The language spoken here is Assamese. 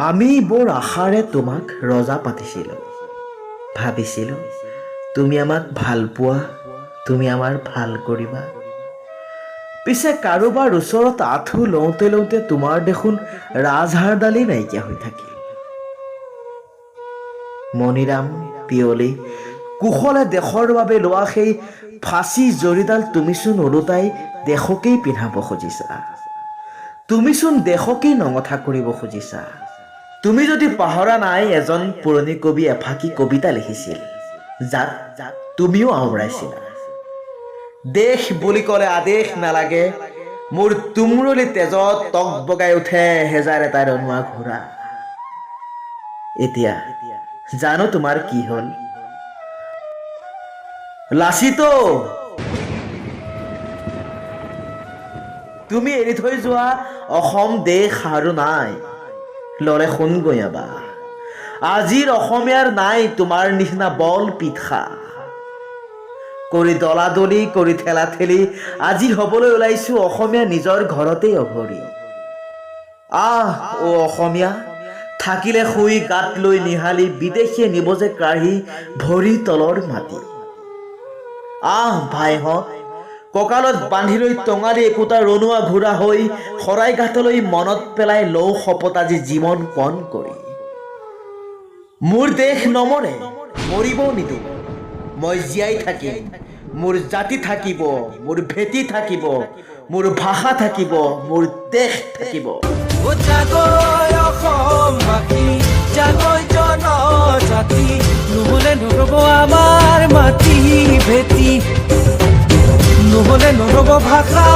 আমি বৰ আশাৰে তোমাক ৰজা পাতিছিলোঁ। ভাবিছিলোঁ তুমি আমাক ভাল পোৱা, তুমি আমাৰ ভাল কৰিবা। পিছে কাৰোবাৰ ওচৰত আঁঠু লওঁতে লওঁতে তোমাৰ দেখোন ৰাজহাড়ডালেই নাইকিয়া হৈ থাকিল। মণিৰাম, পিয়লি, কুশলে দেশৰ বাবে লোৱা সেই ফাঁচী জৰিডাল তুমিচোন ওলোটাই দেশকেই পিন্ধাব খুজিছা। তুমিচোন দেশকেই নঙঠা কৰিব খুজিছা। তুমি যদি পাহৰা নাই, এজন পুৰণি কবি এফাকি কবিতা লিখিছিল, যাক তুমিও আওৰাইছিলা। দেশ বুলি ক'লে আদেশ নালাগে, মোৰ তুমৰলি তেজত টক বগাই উঠে হেজাৰ এটা ৰনোৱা ঘোঁৰা। এতিয়া জানো তোমাৰ কি হ'ল? লাচিতো, তুমি এৰি থৈ যোৱা অসম দেশ আৰু নাই। লৰে শুন গঞাবা, আজিৰ অসমীয়াৰ নাই তোমাৰ নিচিনা বল পিঠা। কৰি দলাদলি, কৰি ঠেলা ঠেলি আজি হবলৈ ওলাইছো অসমীয়া নিজৰ ঘৰতেই অঘৰী। আহ অ অসমীয়া, থাকিলে শুই গাত লৈ নিহালি, বিদেশীয়ে নিব যে কাঢ়ি ভৰি তলৰ মাটি। আহ ভাইহঁত, কঁকালত বান্ধি লৈ টঙালি একোটা ৰনোৱা ঘোঁৰা হৈ শৰাইঘাটলৈ মনত পেলাই লওঁ শপত আজি জীৱন পণ কৰি। মোৰ দেশ নমৰে, মৰিবও নিদিওঁ, মই জীয়াই থাকিম। মোৰ জাতি থাকিব, মোৰ ভেটি থাকিব, মোৰ ভাষা থাকিব, মোৰ দেশ থাকিব। জাগৈ অসমবাসী, জাগৈ জনজাতি, নহ'লে নৰব আমাৰ মাটি ভেটি, নহ'লে নৰব ভাষা